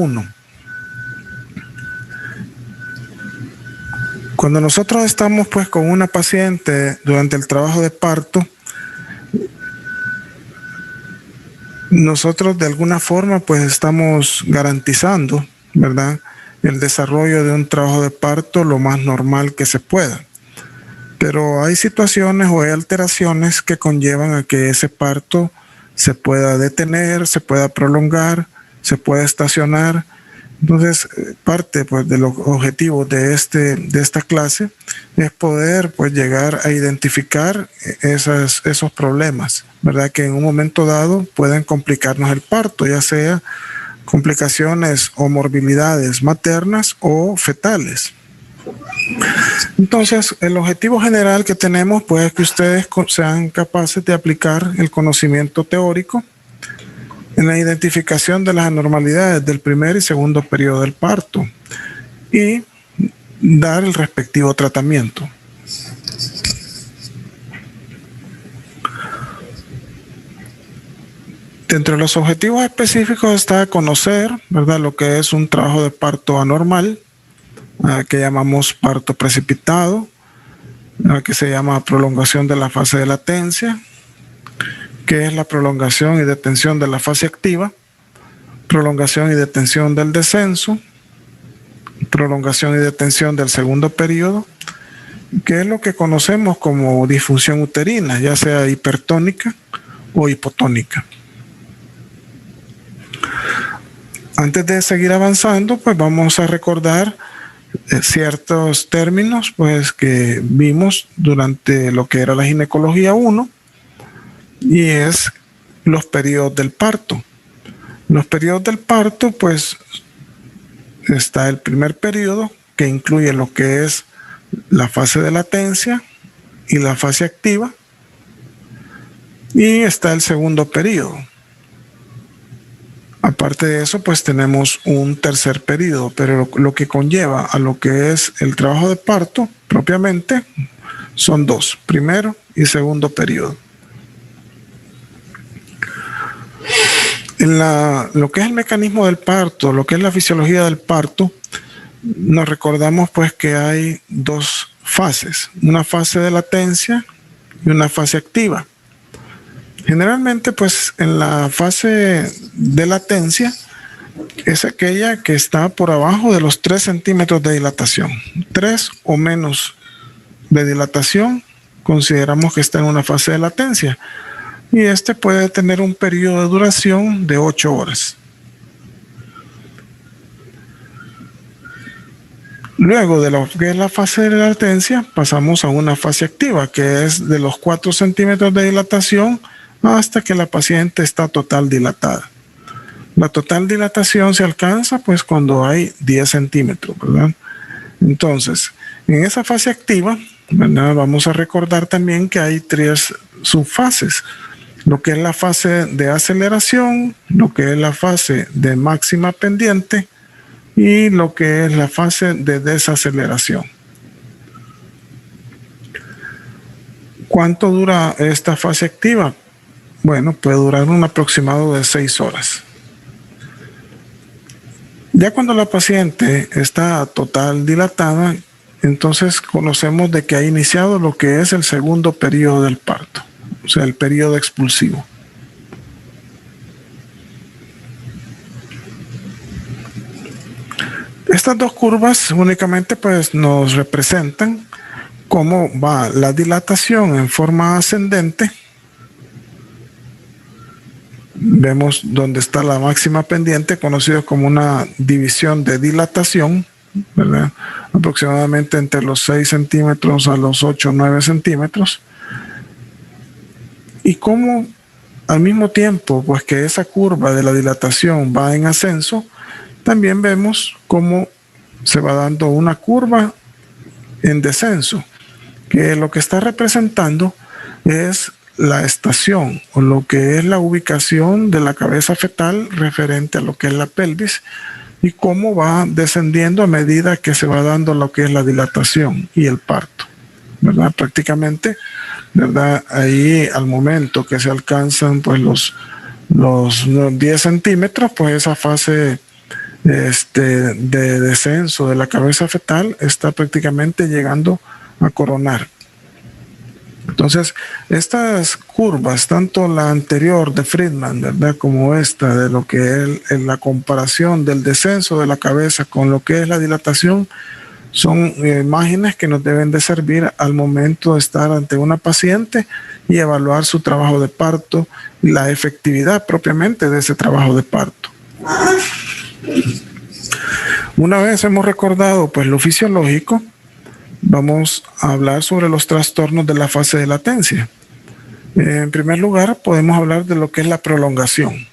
1. Cuando nosotros estamos pues con una paciente durante el trabajo de parto, nosotros de alguna forma pues estamos garantizando, ¿verdad?, el desarrollo de un trabajo de parto lo más normal que se pueda. Pero hay situaciones o hay alteraciones que conllevan a que ese parto se pueda detener, se pueda prolongar, se pueda estacionar. Entonces, parte pues de los objetivos de esta clase es poder pues llegar a identificar esos problemas, ¿verdad?, que en un momento dado pueden complicarnos el parto, ya sea complicaciones o morbilidades maternas o fetales. Entonces, el objetivo general que tenemos pues es que ustedes sean capaces de aplicar el conocimiento teórico en la identificación de las anormalidades del primer y segundo periodo del parto y dar el respectivo tratamiento. Dentro de los objetivos específicos está conocer, ¿verdad?, lo que es un trabajo de parto anormal, que llamamos parto precipitado, que se llama prolongación de la fase de latencia, que es la prolongación y detención de la fase activa, prolongación y detención del descenso, prolongación y detención del segundo periodo, que es lo que conocemos como disfunción uterina, ya sea hipertónica o hipotónica. Antes de seguir avanzando, pues vamos a recordar ciertos términos pues que vimos durante lo que era la ginecología 1, y es los periodos del parto. Los periodos del parto, pues está el primer periodo, que incluye lo que es la fase de latencia y la fase activa, y está el segundo periodo. Aparte de eso, pues tenemos un tercer periodo, pero lo que conlleva a lo que es el trabajo de parto propiamente son dos, primero y segundo periodo. En lo que es el mecanismo del parto, lo que es la fisiología del parto, nos recordamos pues que hay dos fases, una fase de latencia y una fase activa. Generalmente pues en la fase de latencia es aquella que está por abajo de los 3 centímetros de dilatación. 3 o menos de dilatación consideramos que está en una fase de latencia, y este puede tener un periodo de duración de 8 horas. Luego de lo que es la fase de latencia, pasamos a una fase activa, que es de los 4 centímetros de dilatación hasta que la paciente está total dilatada. La total dilatación se alcanza pues cuando hay 10 centímetros, ¿verdad? Entonces, en esa fase activa, ¿verdad?, vamos a recordar también que hay 3 subfases. Lo que es la fase de aceleración, lo que es la fase de máxima pendiente y lo que es la fase de desaceleración. ¿Cuánto dura esta fase activa? Bueno, puede durar un aproximado de 6 horas. Ya cuando la paciente está total dilatada, entonces conocemos de que ha iniciado lo que es el segundo periodo del parto, o sea, el periodo expulsivo. Estas dos curvas únicamente pues nos representan cómo va la dilatación en forma ascendente. Vemos donde está la máxima pendiente, conocido como una división de dilatación, ¿verdad?, aproximadamente entre los 6 centímetros a los 8 o 9 centímetros. Y cómo al mismo tiempo pues que esa curva de la dilatación va en ascenso, también vemos cómo se va dando una curva en descenso, que lo que está representando es la estación o lo que es la ubicación de la cabeza fetal referente a lo que es la pelvis, y cómo va descendiendo a medida que se va dando lo que es la dilatación y el parto, ¿verdad? Prácticamente, ¿verdad?, ahí al momento que se alcanzan pues los 10 centímetros, pues esa fase de descenso de la cabeza fetal está prácticamente llegando a coronar. Entonces, estas curvas, tanto la anterior de Friedman, ¿verdad?, como esta, de lo que es la comparación del descenso de la cabeza con lo que es la dilatación, son imágenes que nos deben de servir al momento de estar ante una paciente y evaluar su trabajo de parto y la efectividad propiamente de ese trabajo de parto. Una vez hemos recordado pues lo fisiológico, vamos a hablar sobre los trastornos de la fase de latencia. En primer lugar, podemos hablar de lo que es la prolongación.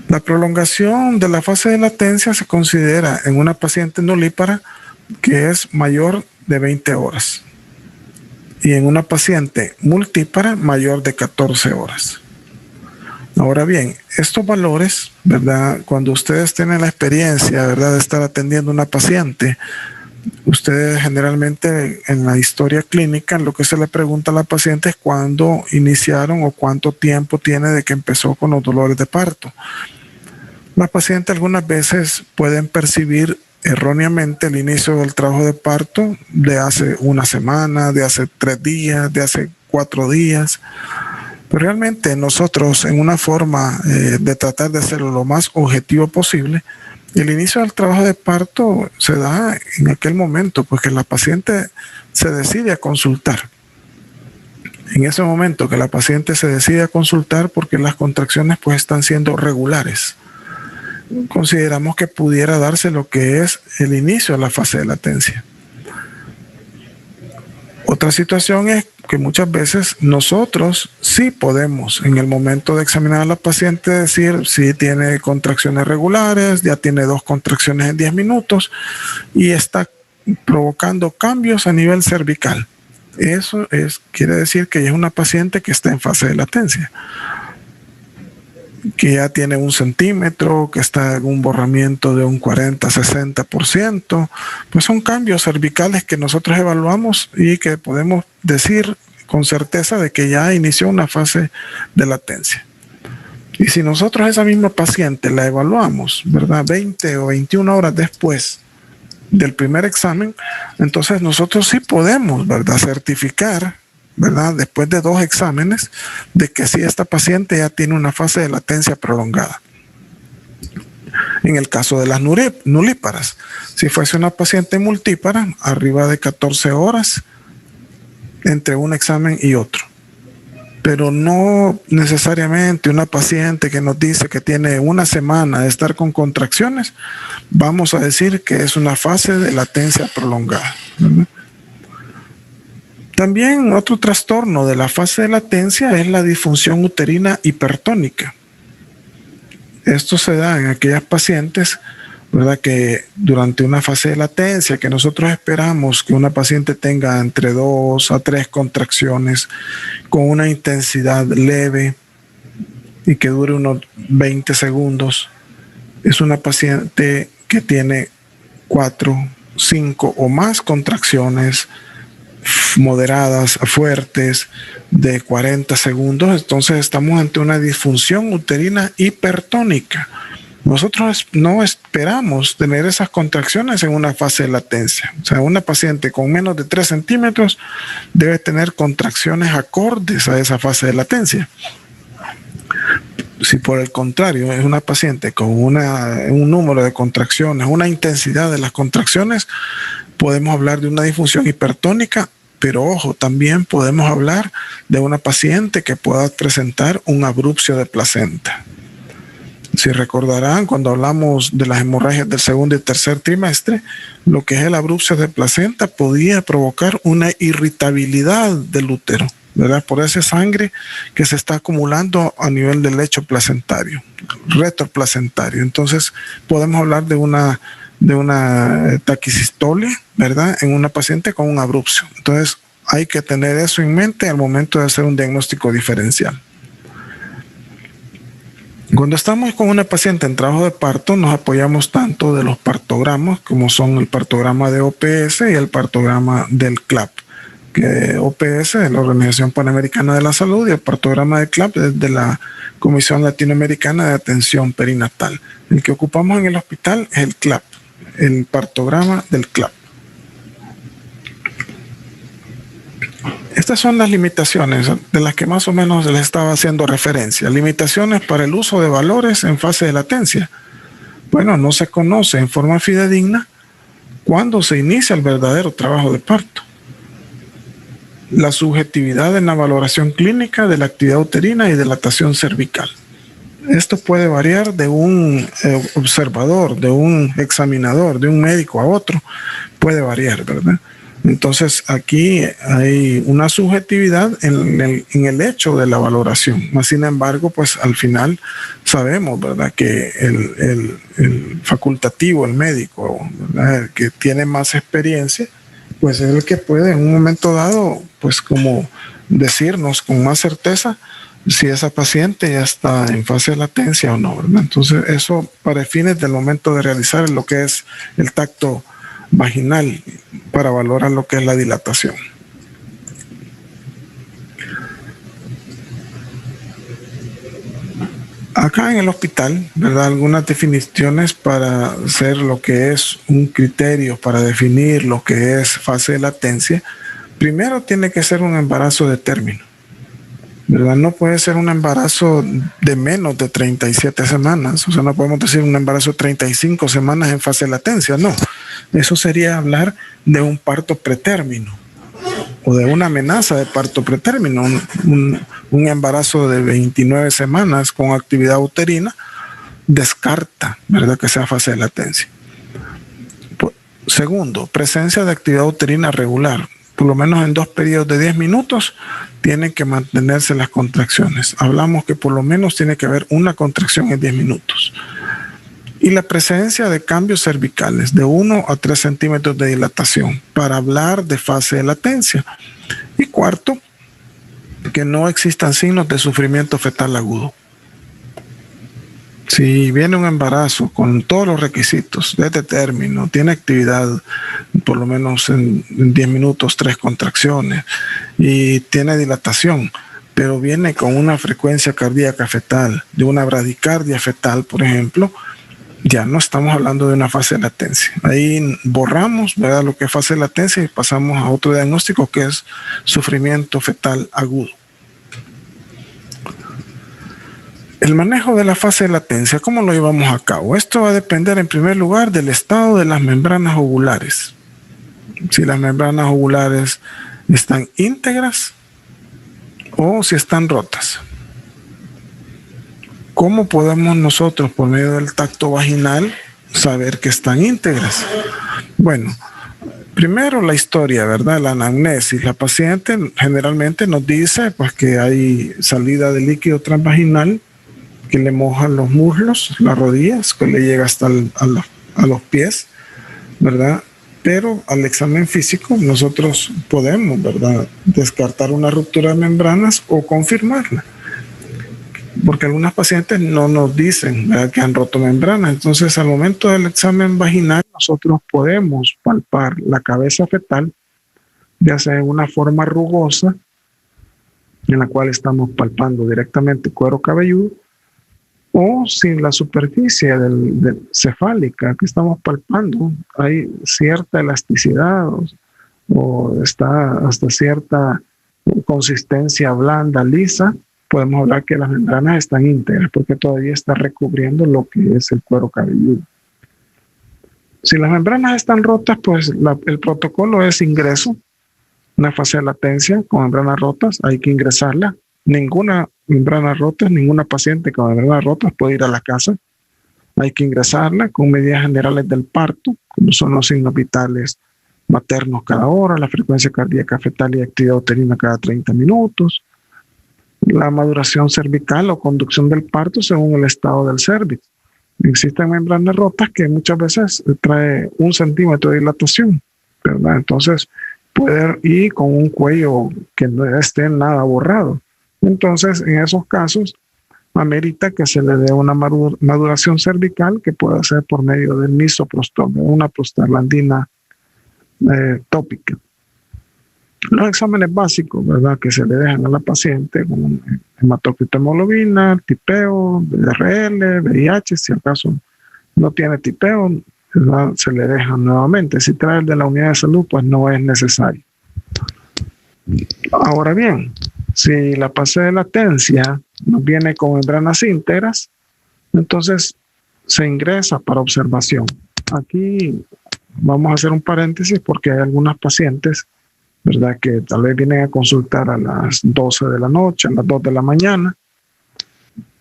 La prolongación de la fase de latencia se considera en una paciente nulípara que es mayor de 20 horas y en una paciente multípara mayor de 14 horas. Ahora bien, estos valores, ¿verdad?, cuando ustedes tienen la experiencia, ¿verdad?, de estar atendiendo a una paciente, ustedes generalmente en la historia clínica lo que se le pregunta a la paciente es cuándo iniciaron o cuánto tiempo tiene de que empezó con los dolores de parto. Las pacientes algunas veces pueden percibir erróneamente el inicio del trabajo de parto de hace una semana, de hace 3 días, de hace 4 días. Pero realmente nosotros, en una forma de tratar de hacerlo lo más objetivo posible, el inicio del trabajo de parto se da en aquel momento, pues que la paciente se decide a consultar. En ese momento que la paciente se decide a consultar porque las contracciones pues están siendo regulares, consideramos que pudiera darse lo que es el inicio de la fase de latencia. Otra situación es que muchas veces nosotros sí podemos en el momento de examinar a la paciente decir si tiene contracciones regulares, ya tiene 2 contracciones en 10 minutos y está provocando cambios a nivel cervical. Eso quiere decir que ya es una paciente que está en fase de latencia, que ya tiene 1 centímetro, que está en un borramiento de un 40-60%, pues son cambios cervicales que nosotros evaluamos y que podemos decir con certeza de que ya inició una fase de latencia. Y si nosotros esa misma paciente la evaluamos, ¿verdad?, 20 o 21 horas después del primer examen, entonces nosotros sí podemos, ¿verdad?, certificar, ¿verdad?, después de 2 exámenes, de que sí esta paciente ya tiene una fase de latencia prolongada. En el caso de las nulíparas, si fuese una paciente multípara, arriba de 14 horas entre un examen y otro. Pero no necesariamente una paciente que nos dice que tiene 1 semana de estar con contracciones, vamos a decir que es una fase de latencia prolongada, ¿verdad? También otro trastorno de la fase de latencia es la disfunción uterina hipertónica. Esto se da en aquellas pacientes, ¿verdad?, que durante una fase de latencia que nosotros esperamos que una paciente tenga entre 2 a 3 contracciones con una intensidad leve y que dure unos 20 segundos, es una paciente que tiene 4, 5 o más contracciones moderadas, fuertes, de 40 segundos, entonces estamos ante una disfunción uterina hipertónica. Nosotros no esperamos tener esas contracciones en una fase de latencia. O sea, una paciente con menos de 3 centímetros debe tener contracciones acordes a esa fase de latencia. Si por el contrario es una paciente con un número de contracciones, una intensidad de las contracciones, podemos hablar de una disfunción hipertónica, pero ojo, también podemos hablar de una paciente que pueda presentar un abrupcio de placenta. Si recordarán, cuando hablamos de las hemorragias del 2º y 3er trimestre, lo que es el abrupcio de placenta podía provocar una irritabilidad del útero, ¿verdad?, por esa sangre que se está acumulando a nivel del lecho placentario, retroplacentario. Entonces, podemos hablar de una taquicistolia, ¿verdad?, en una paciente con un abrupcio. Entonces, hay que tener eso en mente al momento de hacer un diagnóstico diferencial. Cuando estamos con una paciente en trabajo de parto, nos apoyamos tanto de los partogramas, como son el partograma de OPS y el partograma del CLAP, que OPS, la Organización Panamericana de la Salud, y el partograma de CLAP es de la Comisión Latinoamericana de Atención Perinatal. El que ocupamos en el hospital es el CLAP, el partograma del CLAP. Estas son las limitaciones de las que más o menos les estaba haciendo referencia. Limitaciones para el uso de valores en fase de latencia. Bueno, no se conoce en forma fidedigna cuándo se inicia el verdadero trabajo de parto. La subjetividad en la valoración clínica de la actividad uterina y dilatación cervical. Esto puede variar de un observador, de un examinador, de un médico a otro. Puede variar, ¿verdad? Entonces aquí hay una subjetividad en el hecho de la valoración. Sin embargo, pues al final sabemos, ¿verdad?, que el facultativo, el médico, ¿verdad?, el que tiene más experiencia, pues es el que puede en un momento dado, pues como decirnos con más certeza si esa paciente ya está en fase de latencia o no, ¿verdad? Entonces eso para fines del momento de realizar lo que es el tacto vaginal para valorar lo que es la dilatación. Acá en el hospital, ¿verdad?, algunas definiciones para hacer lo que es un criterio para definir lo que es fase de latencia. Primero tiene que ser un embarazo de término, ¿verdad? No puede ser un embarazo de menos de 37 semanas. O sea, no podemos decir un embarazo de 35 semanas en fase de latencia, no. Eso sería hablar de un parto pretérmino o de una amenaza de parto pretérmino. Un embarazo de 29 semanas con actividad uterina descarta, ¿verdad?, que sea fase de latencia. Segundo, presencia de actividad uterina regular. Por lo menos en 2 periodos de 10 minutos tienen que mantenerse las contracciones. Hablamos que por lo menos tiene que haber una contracción en 10 minutos. Y la presencia de cambios cervicales de 1 a 3 centímetros de dilatación para hablar de fase de latencia. Y cuarto, que no existan signos de sufrimiento fetal agudo. Si viene un embarazo con todos los requisitos de este término, tiene actividad por lo menos en 10 minutos, 3 contracciones y tiene dilatación, pero viene con una frecuencia cardíaca fetal, de una bradicardia fetal, por ejemplo, ya no estamos hablando de una fase de latencia. Ahí borramos, ¿verdad?, lo que es fase de latencia y pasamos a otro diagnóstico que es sufrimiento fetal agudo. El manejo de la fase de latencia, ¿cómo lo llevamos a cabo? Esto va a depender en primer lugar del estado de las membranas ovulares. Si las membranas ovulares están íntegras o si están rotas. ¿Cómo podemos nosotros, por medio del tacto vaginal, saber que están íntegras? Bueno, primero la historia, ¿verdad? La anamnesis. La paciente generalmente nos dice pues, que hay salida de líquido transvaginal que le moja los muslos, las rodillas, que le llega hasta a los pies, ¿verdad? Pero al examen físico nosotros podemos, ¿verdad?, descartar una ruptura de membranas o confirmarla. Porque algunas pacientes no nos dicen, ¿verdad?, que han roto membranas. Entonces, al momento del examen vaginal, nosotros podemos palpar la cabeza fetal, ya sea en una forma rugosa, en la cual estamos palpando directamente cuero cabelludo, o si en la superficie cefálica que estamos palpando hay cierta elasticidad o está hasta cierta consistencia blanda, lisa, podemos hablar que las membranas están íntegras porque todavía está recubriendo lo que es el cuero cabelludo. Si las membranas están rotas, pues el protocolo es ingreso, una fase de latencia con membranas rotas, hay que ingresarla. Ninguna membrana rota, ninguna paciente con membranas rotas puede ir a la casa. Hay que ingresarla con medidas generales del parto, como son los signos vitales maternos cada hora, la frecuencia cardíaca fetal y actividad uterina cada 30 minutos, la maduración cervical o conducción del parto según el estado del cervix. Existen membranas rotas que muchas veces trae 1 centímetro de dilatación, ¿verdad? Entonces puede ir con un cuello que no esté nada borrado. Entonces, en esos casos, amerita que se le dé una maduración cervical que puede ser por medio del misoprostol, una prostaglandina tópica. Los exámenes básicos, ¿verdad?, que se le dejan a la paciente, como hematocrito, hemoglobina, tipeo, VRL, VIH, si acaso no tiene tipeo, ¿verdad?, se le dejan nuevamente. Si trae el de la unidad de salud, pues no es necesario. Ahora bien, si la fase de latencia nos viene con membranas íntegras, entonces se ingresa para observación. Aquí vamos a hacer un paréntesis porque hay algunas pacientes, ¿verdad?, que tal vez vienen a consultar a las 12 de la noche, a las 2 de la mañana,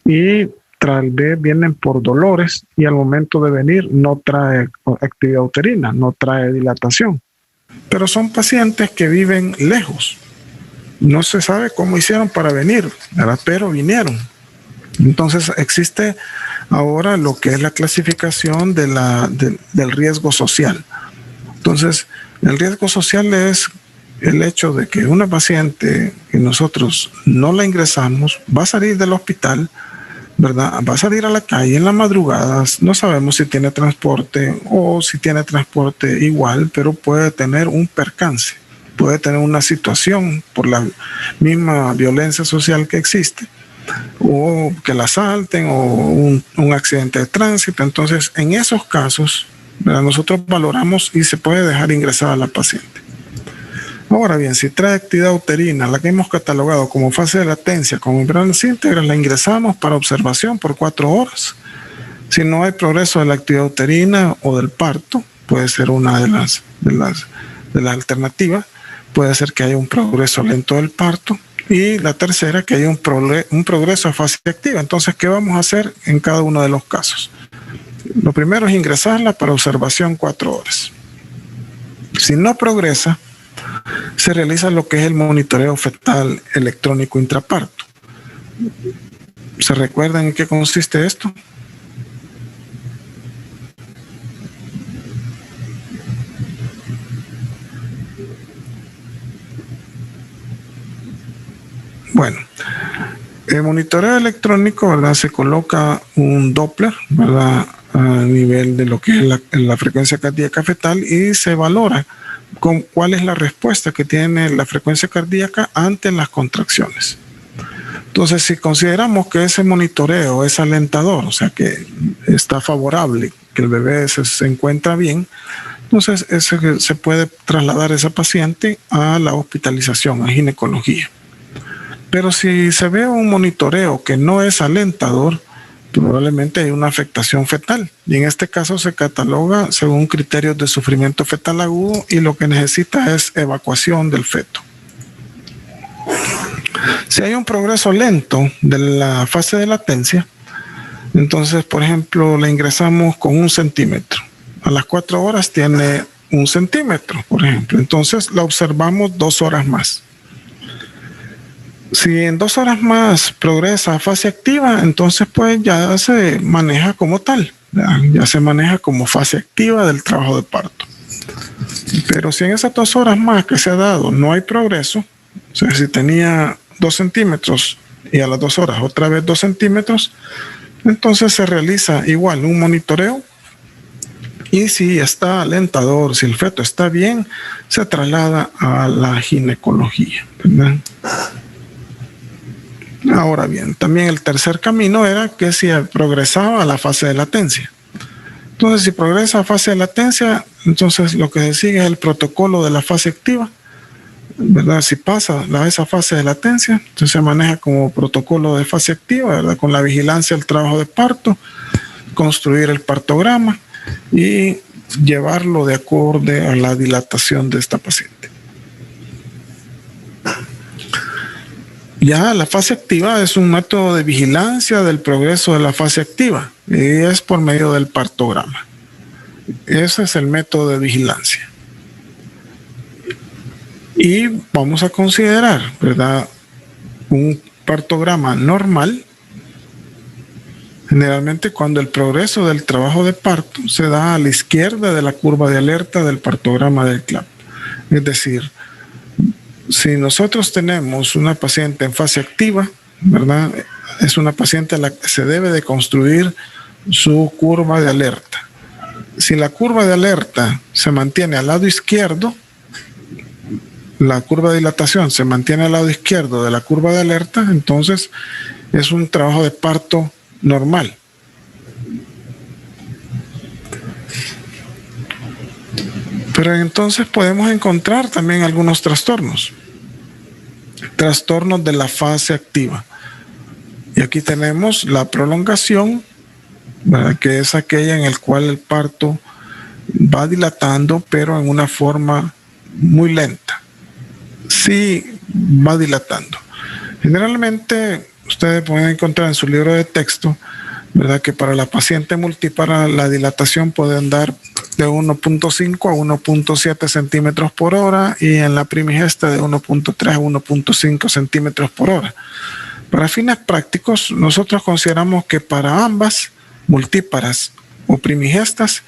y tal vez vienen por dolores y al momento de venir no trae actividad uterina, no trae dilatación. Pero son pacientes que viven lejos. No se sabe cómo hicieron para venir, ¿verdad?, pero vinieron. Entonces existe ahora lo que es la clasificación del riesgo social. Entonces, el riesgo social es el hecho de que una paciente que nosotros no la ingresamos va a salir del hospital, ¿verdad?, va a salir a la calle en las madrugadas, no sabemos si tiene transporte o si tiene transporte igual, pero puede tener un percance, puede tener una situación por la misma violencia social que existe, o que la asalten, o un accidente de tránsito. Entonces, en esos casos, ¿verdad?, nosotros valoramos y se puede dejar ingresar a la paciente. Ahora bien, si trae actividad uterina, la que hemos catalogado como fase de latencia con membranas íntegras, la ingresamos para observación por 4 horas. Si no hay progreso de la actividad uterina o del parto, puede ser una de las alternativas. Puede ser que haya un progreso lento del parto. Y la tercera, que haya un progreso a fase activa. Entonces, ¿qué vamos a hacer en cada uno de los casos? Lo primero es ingresarla para observación 4 horas. Si no progresa, se realiza lo que es el monitoreo fetal electrónico intraparto. ¿Se recuerdan en qué consiste esto? Bueno, el monitoreo electrónico, ¿verdad?, se coloca un Doppler, ¿verdad?, a nivel de lo que es la frecuencia cardíaca fetal, y se valora cuál es la respuesta que tiene la frecuencia cardíaca ante las contracciones. Entonces, si consideramos que ese monitoreo es alentador, o sea que está favorable, que el bebé se encuentra bien, entonces se puede trasladar a esa paciente a la hospitalización, a ginecología. Pero si se ve un monitoreo que no es alentador, probablemente hay una afectación fetal. Y en este caso se cataloga según criterios de sufrimiento fetal agudo y lo que necesita es evacuación del feto. Si hay un progreso lento de la fase de latencia, entonces, por ejemplo, la ingresamos con 1 centímetro. A las 4 horas tiene 1 centímetro, por ejemplo. Entonces la observamos 2 horas más. Si en 2 horas más progresa a fase activa, entonces pues ya se maneja como tal, ya se maneja como fase activa del trabajo de parto. Pero si en esas 2 horas más que se ha dado no hay progreso, o sea, si tenía 2 centímetros y a las 2 horas otra vez 2 centímetros, entonces se realiza igual un monitoreo, y si está alentador, si el feto está bien, se traslada a la ginecología, ¿verdad? Ahora bien, también el tercer camino era que si progresaba a la fase de latencia. Entonces, si progresa a fase de latencia, entonces lo que se sigue es el protocolo de la fase activa, ¿verdad? Si pasa esa fase de latencia, entonces se maneja como protocolo de fase activa, ¿verdad?, con la vigilancia del trabajo de parto, construir el partograma y llevarlo de acorde a la dilatación de esta paciente. Ya la fase activa es un método de vigilancia del progreso de la fase activa y es por medio del partograma. Ese es el método de vigilancia. Y vamos a considerar, ¿verdad?, un partograma normal, generalmente cuando el progreso del trabajo de parto se da a la izquierda de la curva de alerta del partograma del CLAP. Es decir, si nosotros tenemos una paciente en fase activa, ¿verdad?, es una paciente a la que se debe de construir su curva de alerta. Si la curva de alerta se mantiene al lado izquierdo, la curva de dilatación se mantiene al lado izquierdo de la curva de alerta, entonces es un trabajo de parto normal. Pero entonces podemos encontrar también algunos trastornos. Trastornos de la fase activa. Y aquí tenemos la prolongación, ¿verdad?, que es aquella en la cual el parto va dilatando, pero en una forma muy lenta. Sí va dilatando. Generalmente ustedes pueden encontrar en su libro de texto, ¿verdad?, que para la paciente multípara la dilatación puede andar de 1.5 a 1.7 centímetros por hora y en la primigesta de 1.3 a 1.5 centímetros por hora. Para fines prácticos, nosotros consideramos que para ambas, multíparas o primigestas,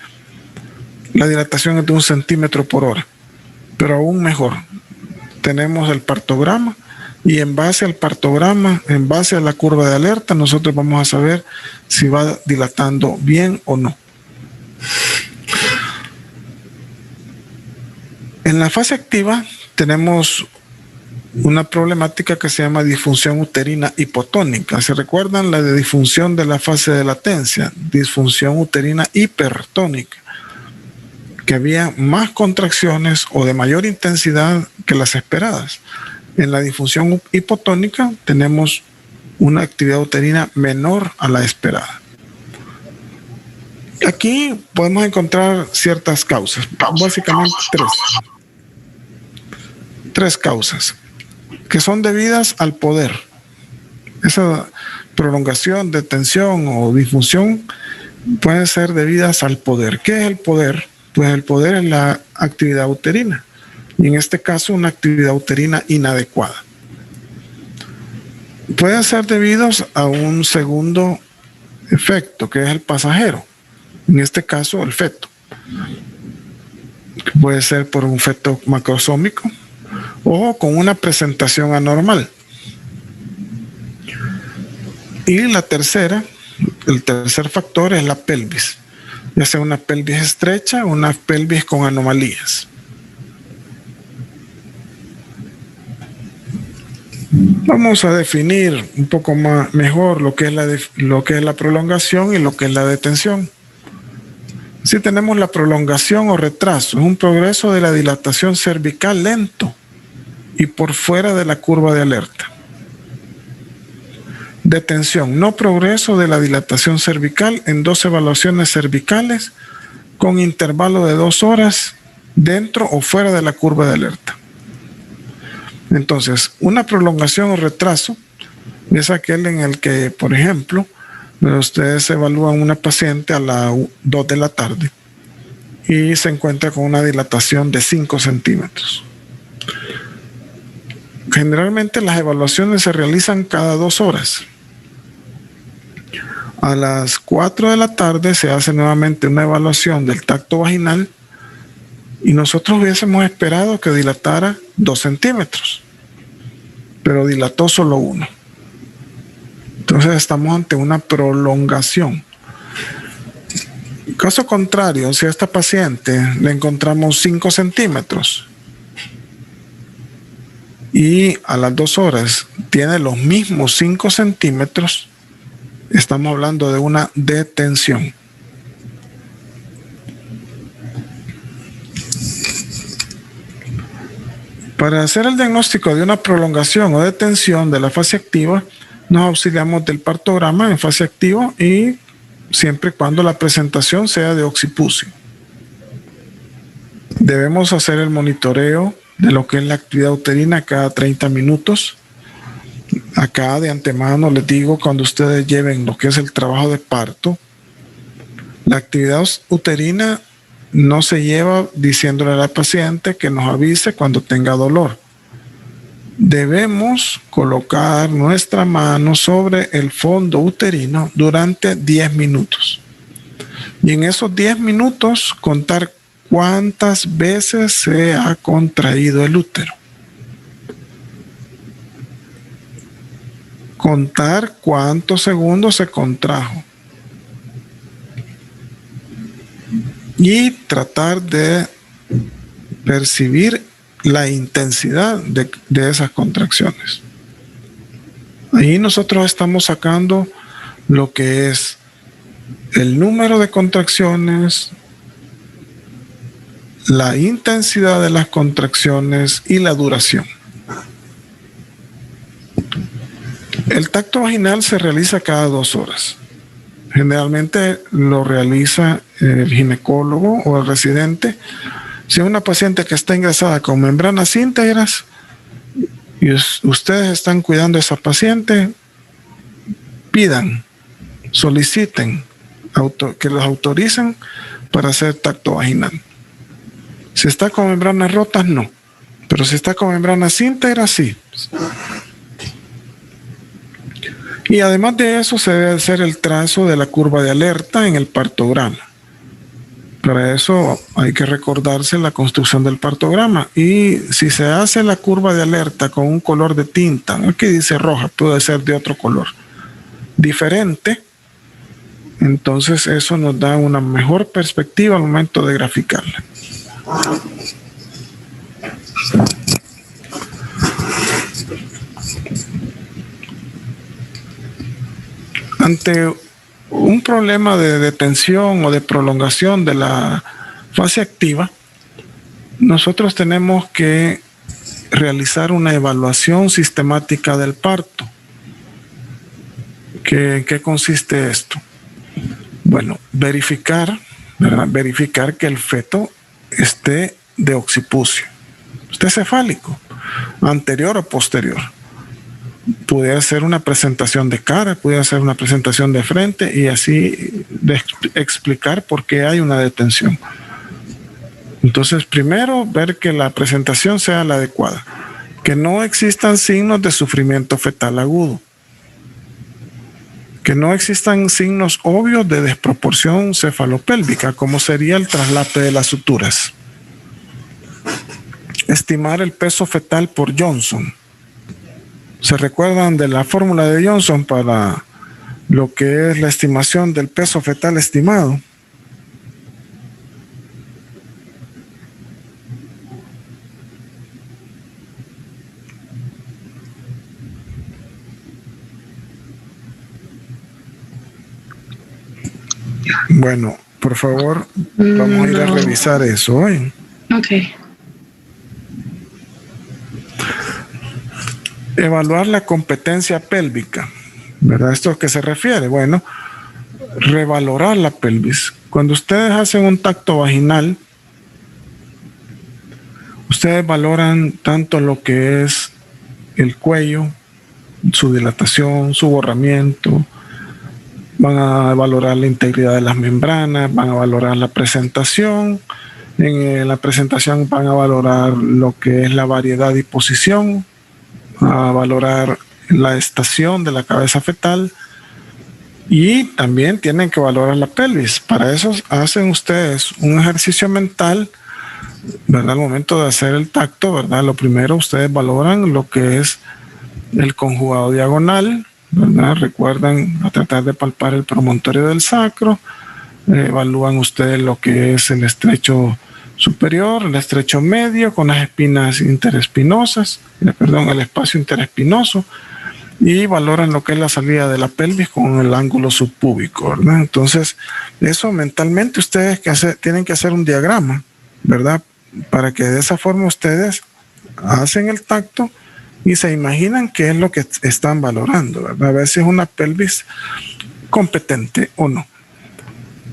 la dilatación es de 1 centímetro por hora. Pero aún mejor, tenemos el partograma y en base al partograma, en base a la curva de alerta, nosotros vamos a saber si va dilatando bien o no. En la fase activa tenemos una problemática que se llama disfunción uterina hipotónica. ¿Se recuerdan la de disfunción de la fase de latencia? Disfunción uterina hipertónica, que había más contracciones o de mayor intensidad que las esperadas. En la disfunción hipotónica tenemos una actividad uterina menor a la esperada. Aquí podemos encontrar ciertas causas, básicamente tres causas, que son debidas al poder. Esa prolongación, detención o disfunción pueden ser debidas al poder. ¿Qué es el poder? Pues el poder es la actividad uterina, y en este caso una actividad uterina inadecuada. Pueden ser debidos a un segundo efecto, que es el pasajero, en este caso el feto. Puede ser por un feto macrosómico o con una presentación anormal. Y el tercer factor es la pelvis, ya sea una pelvis estrecha o una pelvis con anomalías. Vamos a definir un poco mejor lo que es la prolongación y lo que es la detención. Si tenemos la prolongación o retraso, es un progreso de la dilatación cervical lento y por fuera de la curva de alerta. Detención, no progreso de la dilatación cervical en 2 evaluaciones cervicales con intervalo de 2 horas dentro o fuera de la curva de alerta. Entonces, una prolongación o retraso es aquel en el que, por ejemplo, ustedes evalúan una paciente a las 2 de la tarde y se encuentra con una dilatación de 5 centímetros. Generalmente las evaluaciones se realizan cada 2 horas. A las 4 de la tarde se hace nuevamente una evaluación del tacto vaginal y nosotros hubiésemos esperado que dilatara 2 centímetros, pero dilató solo 1. Entonces estamos ante una prolongación. Caso contrario, si a esta paciente le encontramos 5 centímetros y a las 2 horas tiene los mismos 5 centímetros, estamos hablando de una detención. Para hacer el diagnóstico de una prolongación o detención de la fase activa, nos auxiliamos del partograma en fase activa y siempre y cuando la presentación sea de occipucio. Debemos hacer el monitoreo de lo que es la actividad uterina cada 30 minutos. Acá de antemano les digo, cuando ustedes lleven lo que es el trabajo de parto, la actividad uterina no se lleva diciéndole a la paciente que nos avise cuando tenga dolor. Debemos colocar nuestra mano sobre el fondo uterino durante 10 minutos. Y en esos 10 minutos contar cuántas veces se ha contraído el útero. Contar cuántos segundos se contrajo. Y tratar de percibir la intensidad de esas contracciones. Ahí nosotros estamos sacando lo que es el número de contracciones, la intensidad de las contracciones y la duración. El tacto vaginal se realiza cada 2 horas. Generalmente lo realiza el ginecólogo o el residente. Si es una paciente que está ingresada con membranas íntegras y ustedes están cuidando a esa paciente, pidan, soliciten que los autoricen para hacer tacto vaginal. Si está con membranas rotas, no. Pero si está con membranas íntegras, sí. Y además de eso, se debe hacer el trazo de la curva de alerta en el partograma. Para eso hay que recordarse la construcción del partograma. Y si se hace la curva de alerta con un color de tinta, no aquí dice roja, puede ser de otro color diferente, entonces eso nos da una mejor perspectiva al momento de graficarla. Ante un problema de detención o de prolongación de la fase activa, nosotros tenemos que realizar una evaluación sistemática del parto. ¿En qué consiste esto? Bueno, verificar que el feto esté de occipucio, esté cefálico, anterior o posterior. Pudiera ser una presentación de cara, pudiera ser una presentación de frente y así explicar por qué hay una detención. Entonces, primero, ver que la presentación sea la adecuada, que no existan signos de sufrimiento fetal agudo, que no existan signos obvios de desproporción cefalopélvica, como sería el traslape de las suturas. Estimar el peso fetal por Johnson. ¿Se recuerdan de la fórmula de Johnson para lo que es la estimación del peso fetal estimado? Bueno, por favor, vamos a ir a revisar eso hoy. Ok. Evaluar la competencia pélvica, ¿verdad? ¿Esto a qué se refiere? Bueno, revalorar la pelvis. Cuando ustedes hacen un tacto vaginal, ustedes valoran tanto lo que es el cuello, su dilatación, su borramiento, van a valorar la integridad de las membranas, van a valorar la presentación. En la presentación van a valorar lo que es la variedad y posición, a valorar la estación de la cabeza fetal y también tienen que valorar la pelvis. Para eso hacen ustedes un ejercicio mental, ¿verdad? Al momento de hacer el tacto, ¿verdad? Lo primero, ustedes valoran lo que es el conjugado diagonal, ¿verdad? Recuerdan a tratar de palpar el promontorio del sacro, evalúan ustedes lo que es el estrecho superior, el estrecho medio con las espinas interespinosas, el espacio interespinoso, y valoran lo que es la salida de la pelvis con el ángulo subpúbico, ¿verdad? Entonces, eso mentalmente ustedes tienen que hacer un diagrama, ¿verdad? Para que de esa forma ustedes hacen el tacto y se imaginan qué es lo que están valorando, ¿verdad? A ver si es una pelvis competente o no.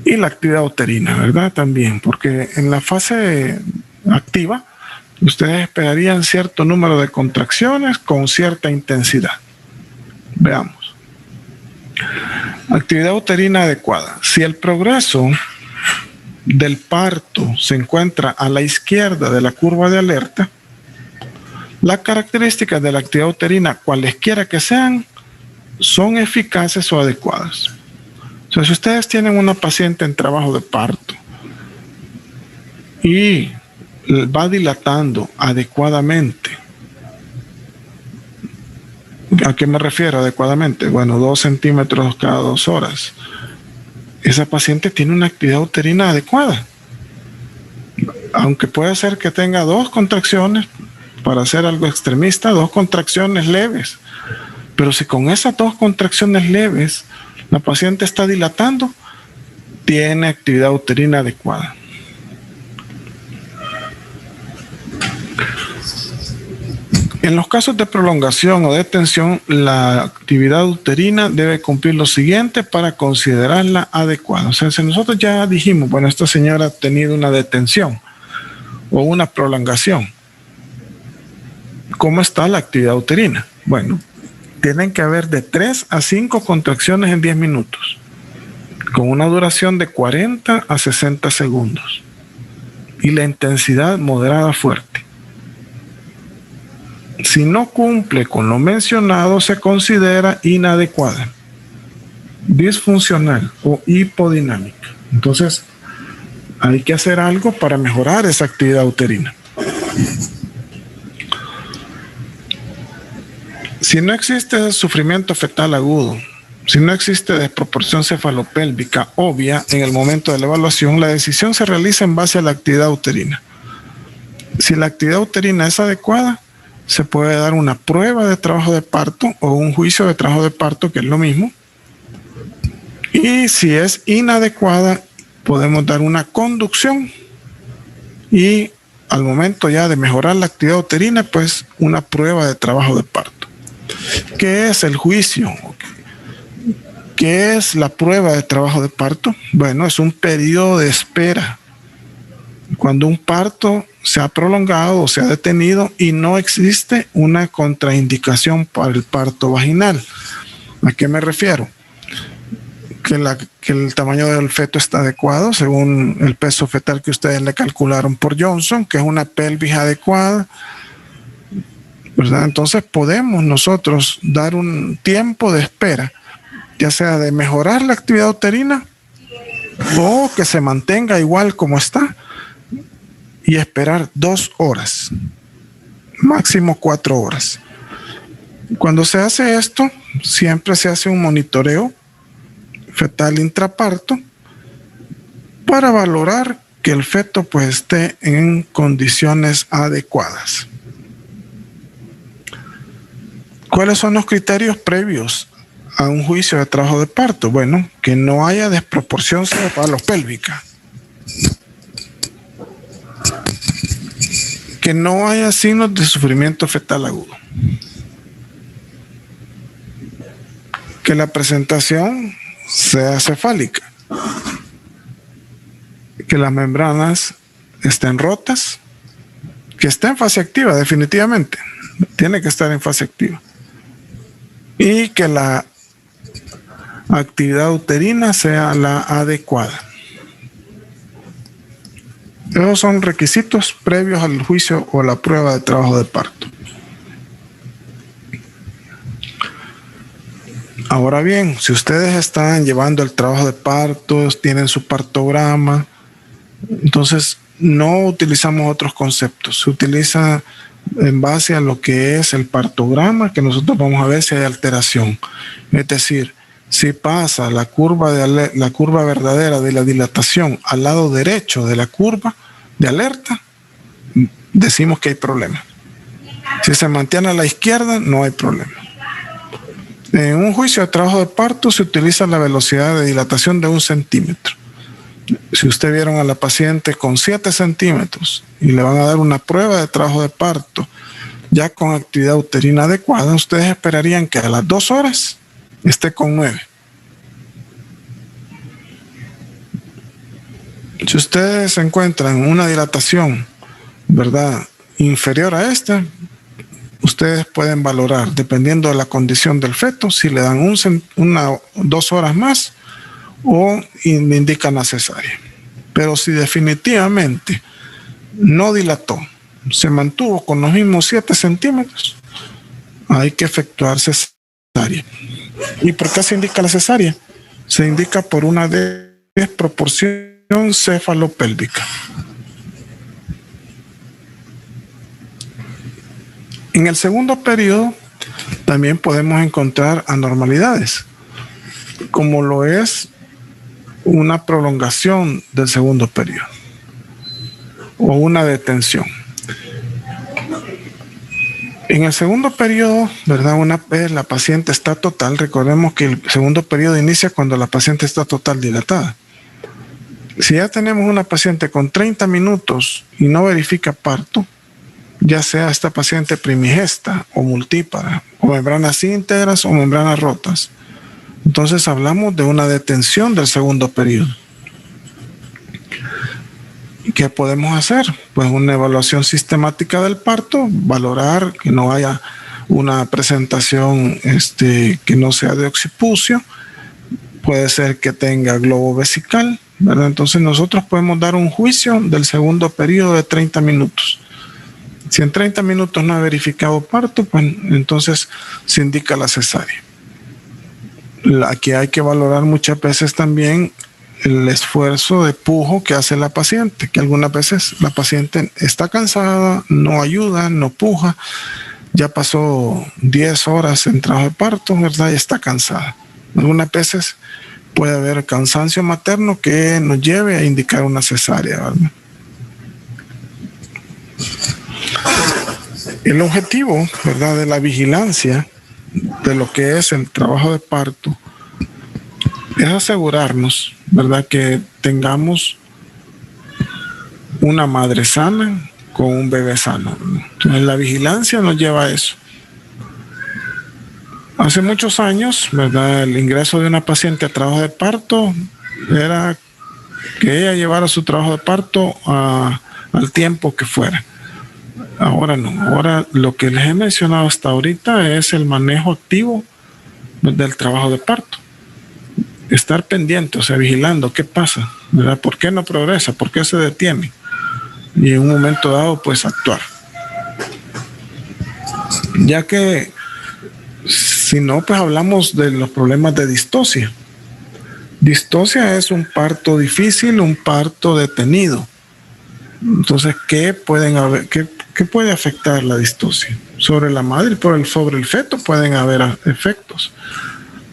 Y la actividad uterina, ¿verdad? También, porque en la fase activa ustedes esperarían cierto número de contracciones con cierta intensidad. Veamos. Actividad uterina adecuada. Si el progreso del parto se encuentra a la izquierda de la curva de alerta, las características de la actividad uterina, cualesquiera que sean, son eficaces o adecuadas. O sea, si ustedes tienen una paciente en trabajo de parto y va dilatando adecuadamente, ¿a qué me refiero adecuadamente? Bueno, 2 centímetros cada 2 horas. Esa paciente tiene una actividad uterina adecuada. aunque puede ser que tenga 2 contracciones, para hacer algo extremista, 2 contracciones leves. Pero si con esas 2 contracciones leves la paciente está dilatando, tiene actividad uterina adecuada. En los casos de prolongación o de tensión, la actividad uterina debe cumplir lo siguiente para considerarla adecuada. O sea, si nosotros ya dijimos, bueno, esta señora ha tenido una detención o una prolongación, ¿cómo está la actividad uterina? Bueno, tienen que haber de 3 a 5 contracciones en 10 minutos, con una duración de 40 a 60 segundos y la intensidad moderada fuerte. Si no cumple con lo mencionado, se considera inadecuada, disfuncional o hipodinámica. Entonces, hay que hacer algo para mejorar esa actividad uterina. Si no existe sufrimiento fetal agudo, si no existe desproporción cefalopélvica obvia en el momento de la evaluación, la decisión se realiza en base a la actividad uterina. Si la actividad uterina es adecuada, se puede dar una prueba de trabajo de parto o un juicio de trabajo de parto, que es lo mismo. Y si es inadecuada, podemos dar una conducción y al momento ya de mejorar la actividad uterina, pues una prueba de trabajo de parto. ¿Qué es el juicio? ¿Qué es la prueba de trabajo de parto? Bueno, es un periodo de espera. Cuando un parto se ha prolongado o se ha detenido y no existe una contraindicación para el parto vaginal. ¿A qué me refiero? Que el tamaño del feto está adecuado según el peso fetal que ustedes le calcularon por Johnson, que es una pelvis adecuada, ¿verdad? Entonces podemos nosotros dar un tiempo de espera, ya sea de mejorar la actividad uterina o que se mantenga igual como está, y esperar 2 horas, máximo 4 horas. Cuando se hace esto, siempre se hace un monitoreo fetal intraparto para valorar que el feto pues esté en condiciones adecuadas. ¿Cuáles son los criterios previos a un juicio de trabajo de parto? Bueno, que no haya desproporción cefalopélvica, que no haya signos de sufrimiento fetal agudo, que la presentación sea cefálica, que las membranas estén rotas, que esté en fase activa, definitivamente, tiene que estar en fase activa, y que la actividad uterina sea la adecuada. Esos son requisitos previos al juicio o la prueba de trabajo de parto. Ahora bien, si ustedes están llevando el trabajo de parto, tienen su partograma, entonces no utilizamos otros conceptos. Se utiliza en base a lo que es el partograma, que nosotros vamos a ver si hay alteración. Es decir, si pasa la curva verdadera de la dilatación al lado derecho de la curva de alerta, decimos que hay problema. Si se mantiene a la izquierda, no hay problema. En un juicio de trabajo de parto se utiliza la velocidad de dilatación de 1 centímetro. Si usted vieron a la paciente con 7 centímetros y le van a dar una prueba de trabajo de parto ya con actividad uterina adecuada, ustedes esperarían que a las 2 horas esté con 9. Si ustedes encuentran una dilatación, ¿verdad?, inferior a esta, ustedes pueden valorar, dependiendo de la condición del feto, si le dan 2 horas más o indican la cesárea. Pero si definitivamente no dilató, se mantuvo con los mismos 7 centímetros, hay que efectuar cesárea. ¿Y por qué se indica la cesárea? Se indica por una desproporción cefalopélvica. En el segundo periodo también podemos encontrar anormalidades, como lo es una prolongación del segundo periodo. o una detención. En el segundo periodo, ¿verdad? Una vez la paciente está total, recordemos que el segundo periodo inicia cuando la paciente está total dilatada. Si ya tenemos una paciente con 30 minutos y no verifica parto, ya sea esta paciente primigesta o multípara, o membranas íntegras o membranas rotas, entonces hablamos de una detención del segundo periodo. ¿Qué podemos hacer? Pues una evaluación sistemática del parto, valorar que no haya una presentación que no sea de occipucio, puede ser que tenga globo vesical, ¿verdad? Entonces nosotros podemos dar un juicio del segundo periodo de 30 minutos. Si en 30 minutos no ha verificado parto, pues entonces se indica la cesárea. Aquí hay que valorar muchas veces también el esfuerzo de pujo que hace la paciente, que algunas veces la paciente está cansada, no ayuda, no puja, ya pasó 10 horas en trabajo de parto, ¿verdad? Y está cansada. Algunas veces puede haber cansancio materno que nos lleve a indicar una cesárea, ¿verdad? El objetivo, ¿verdad?, de la vigilancia de lo que es el trabajo de parto es asegurarnos, ¿verdad?, que tengamos una madre sana con un bebé sano. Entonces, la vigilancia nos lleva a eso. Hace muchos años, ¿verdad?, el ingreso de una paciente a trabajo de parto era que ella llevara su trabajo de parto al tiempo que fuera. Ahora no. Ahora lo que les he mencionado hasta ahorita es el manejo activo del trabajo de parto. Estar pendiente, o sea, vigilando qué pasa, ¿verdad? ¿Por qué no progresa? ¿Por qué se detiene? Y en un momento dado, pues actuar. Ya que si no, pues hablamos de los problemas de distocia. Distocia es un parto difícil, un parto detenido. Entonces, ¿qué puede afectar la distocia? Sobre la madre y sobre el feto pueden haber efectos.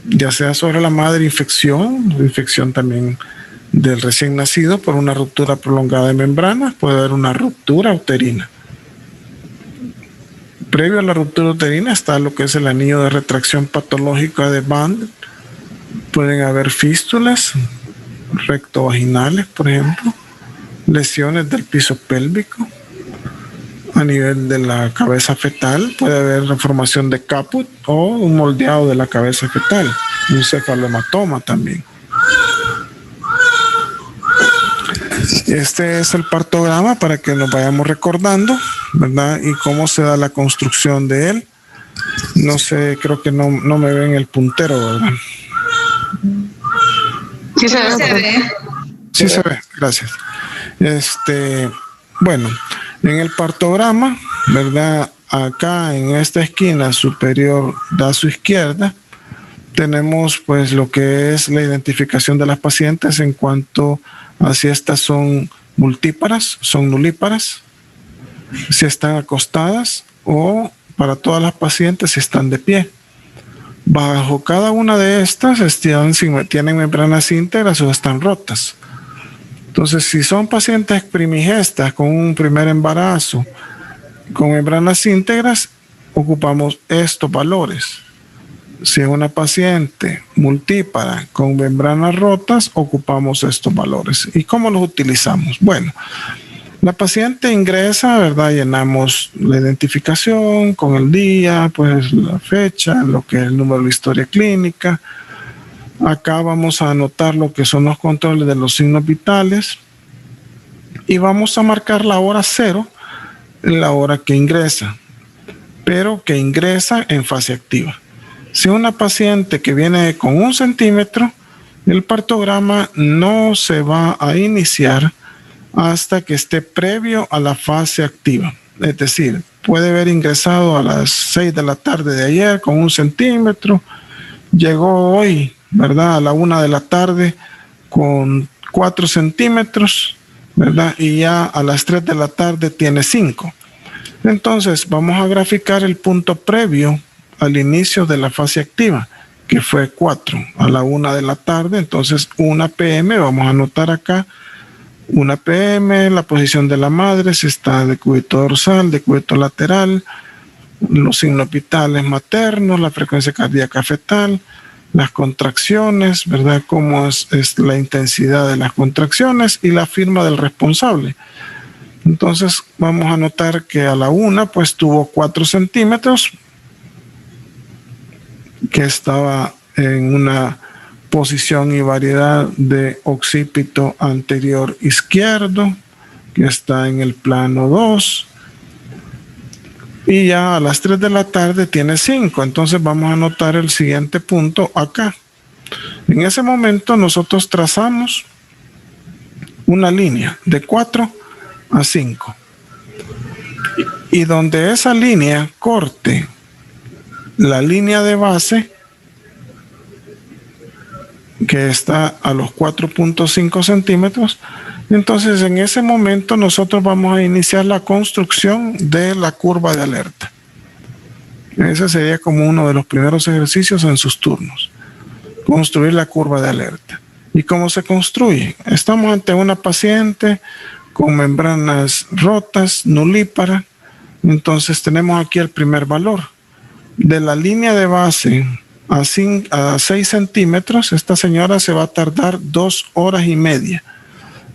Ya sea sobre la madre infección también del recién nacido por una ruptura prolongada de membranas, puede haber una ruptura uterina. Previo a la ruptura uterina está lo que es el anillo de retracción patológica de Band. Pueden haber fístulas rectovaginales, por ejemplo, lesiones del piso pélvico. A nivel de la cabeza fetal puede haber formación de caput o un moldeado de la cabeza fetal, un cefalohematoma también. Este es el partograma para que nos vayamos recordando, ¿verdad? Y cómo se da la construcción de él. No sé, creo que no me ven el puntero, ¿verdad? Sí se ve. Sí se ve, gracias. Bueno, en el partograma, ¿verdad? Acá en esta esquina superior a su izquierda, tenemos pues lo que es la identificación de las pacientes en cuanto a si estas son multíparas, son nulíparas, si están acostadas o para todas las pacientes si están de pie. Bajo cada una de estas tienen membranas íntegras o están rotas. Entonces, si son pacientes primigestas con un primer embarazo con membranas íntegras, ocupamos estos valores. Si es una paciente multípara con membranas rotas, ocupamos estos valores. ¿Y cómo los utilizamos? Bueno, la paciente ingresa, ¿verdad? Llenamos la identificación con el día, pues la fecha, lo que es el número de la historia clínica. Acá vamos a anotar lo que son los controles de los signos vitales y vamos a marcar la hora 0, la hora que ingresa, pero que ingresa en fase activa. Si una paciente que viene con 1 centímetro, el partograma no se va a iniciar hasta que esté previo a la fase activa. Es decir, puede haber ingresado a las 6 de la tarde de ayer con 1 centímetro, llegó hoy, ¿verdad?, a la 1 de la tarde con 4 centímetros, ¿verdad? Y ya a las 3 de la tarde tiene 5. Entonces, vamos a graficar el punto previo al inicio de la fase activa, que fue 4 a la 1 de la tarde. Entonces, 1 p.m. vamos a anotar acá 1 PM, la posición de la madre, si está de decúbito dorsal, decúbito lateral, los signos vitales maternos, la frecuencia cardíaca fetal, las contracciones, ¿verdad? Cómo es la intensidad de las contracciones y la firma del responsable. Entonces vamos a notar que a la 1 pues tuvo 4 centímetros, que estaba en una posición y variedad de occipito anterior izquierdo, que está en el plano 2. Y ya a las 3 de la tarde tiene 5. Entonces vamos a anotar el siguiente punto acá. En ese momento nosotros trazamos una línea de 4 a 5. Y donde esa línea corte la línea de base, que está a los 4.5 centímetros, entonces en ese momento nosotros vamos a iniciar la construcción de la curva de alerta. Ese sería como uno de los primeros ejercicios en sus turnos. Construir la curva de alerta. ¿Y cómo se construye? Estamos ante una paciente con membranas rotas, nulípara. Entonces tenemos aquí el primer valor. De la línea de base a 6 centímetros, esta señora se va a tardar 2 horas y media.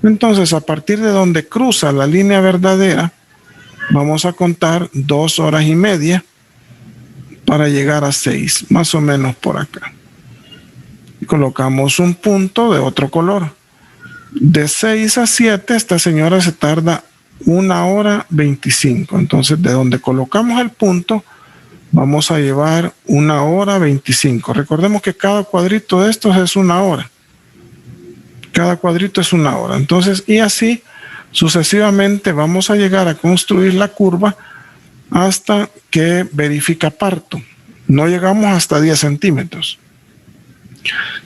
Entonces, a partir de donde cruza la línea verdadera, vamos a contar 2 horas y media para llegar a 6, más o menos por acá. Y colocamos un punto de otro color. De 6 a 7, esta señora se tarda 1 hora 25. Entonces, de donde colocamos el punto, vamos a llevar 1 hora 25. Recordemos que cada cuadrito de estos es 1 hora. Cada cuadrito es 1 hora. Entonces, y así sucesivamente vamos a llegar a construir la curva hasta que verifica parto. No llegamos hasta 10 centímetros.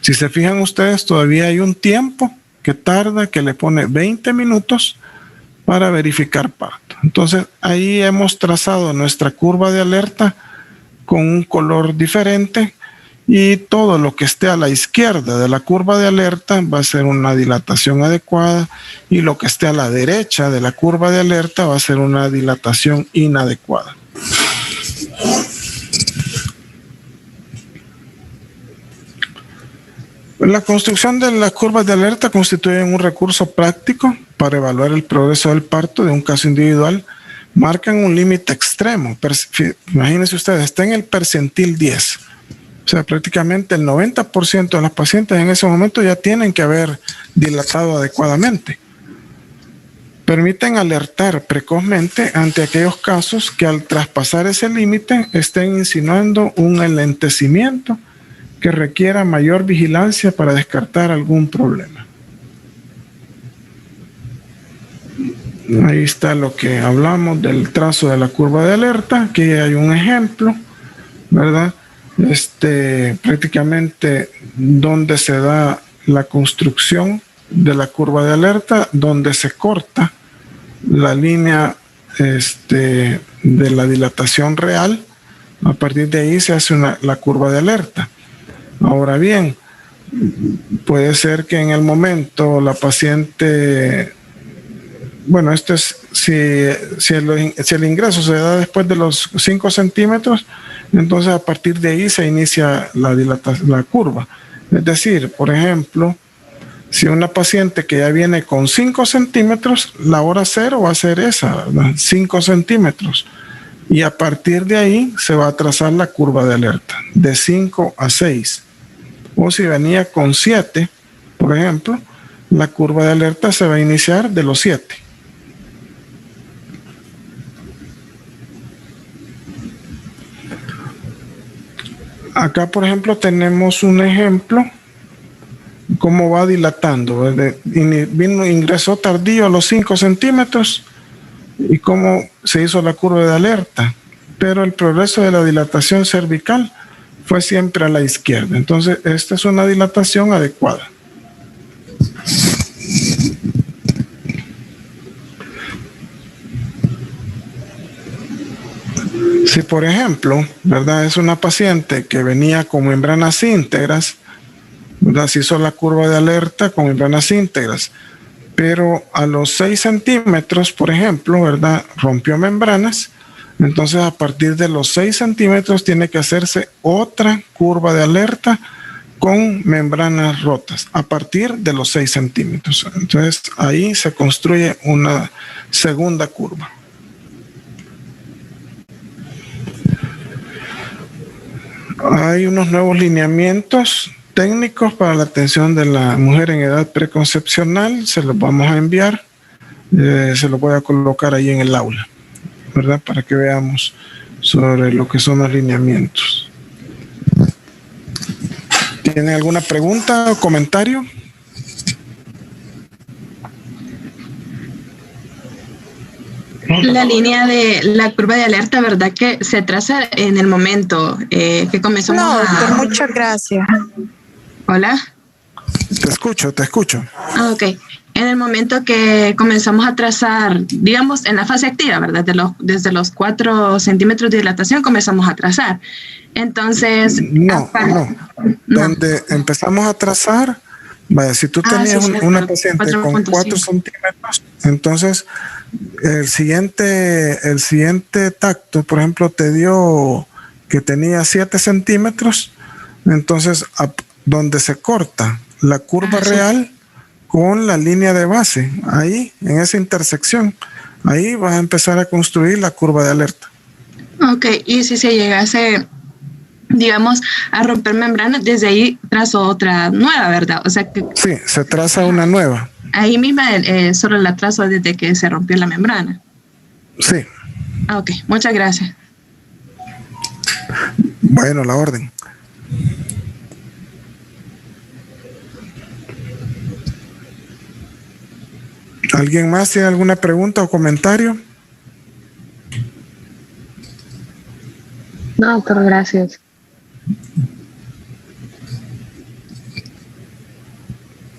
Si se fijan ustedes, todavía hay un tiempo que tarda, que le pone 20 minutos para verificar parto. Entonces, ahí hemos trazado nuestra curva de alerta con un color diferente, y todo lo que esté a la izquierda de la curva de alerta va a ser una dilatación adecuada, y lo que esté a la derecha de la curva de alerta va a ser una dilatación inadecuada. La construcción de las curvas de alerta constituye un recurso práctico para evaluar el progreso del parto de un caso individual. Marcan un límite extremo. Imagínense ustedes, está en el percentil 10. O sea, prácticamente el 90% de las pacientes en ese momento ya tienen que haber dilatado adecuadamente. Permiten alertar precozmente ante aquellos casos que al traspasar ese límite estén insinuando un enlentecimiento que requiera mayor vigilancia para descartar algún problema. Ahí está lo que hablamos del trazo de la curva de alerta. Aquí hay un ejemplo, ¿verdad? Prácticamente donde se da la construcción de la curva de alerta, donde se corta la línea de la dilatación real. A partir de ahí se hace la curva de alerta. Ahora bien, puede ser que en el momento la paciente, bueno, esto es si el ingreso se da después de los 5 centímetros, entonces a partir de ahí se inicia la curva. Es decir, por ejemplo, si una paciente que ya viene con 5 centímetros, la hora cero va a ser esa, ¿verdad? 5 centímetros. Y a partir de ahí se va a trazar la curva de alerta, de 5 a 6. O si venía con 7, por ejemplo, la curva de alerta se va a iniciar de los 7. Acá, por ejemplo, tenemos un ejemplo cómo va dilatando. Ingresó tardío a los 5 centímetros y cómo se hizo la curva de alerta. Pero el progreso de la dilatación cervical fue siempre a la izquierda. Entonces, esta es una dilatación adecuada. Si, por ejemplo, ¿verdad?, es una paciente que venía con membranas íntegras, ¿verdad?, se hizo la curva de alerta con membranas íntegras, pero a los 6 centímetros, por ejemplo, ¿verdad? Rompió membranas. Entonces, a partir de los 6 centímetros tiene que hacerse otra curva de alerta con membranas rotas a partir de los 6 centímetros. Entonces, ahí se construye una segunda curva. Hay unos nuevos lineamientos técnicos para la atención de la mujer en edad preconcepcional. Se los vamos a enviar. Se los voy a colocar ahí en el aula, ¿verdad? Para que veamos sobre lo que son los lineamientos. ¿Tienen alguna pregunta o comentario? La línea de la curva de alerta, ¿verdad? Que se traza en el momento que comenzamos No, doctor, muchas gracias. Hola. Te escucho. Ah, ok. En el momento que comenzamos a trazar, digamos, en la fase activa, ¿verdad? Desde los 4 centímetros de dilatación comenzamos a trazar. Entonces... No. Donde empezamos a trazar, vaya, si tú tenías una paciente con 4 centímetros, entonces el siguiente tacto, por ejemplo, te dio que tenía 7 centímetros, entonces donde se corta la curva real con la línea de base, ahí, en esa intersección, ahí vas a empezar a construir la curva de alerta. Ok, y si se llegase, digamos, a romper membrana, desde ahí trazo otra nueva, ¿verdad? O sea que... Sí, se traza una nueva. Ahí misma solo la trazo desde que se rompió la membrana. Sí. Ok, muchas gracias. Bueno, la orden. ¿Alguien más tiene alguna pregunta o comentario? No, doctor, gracias.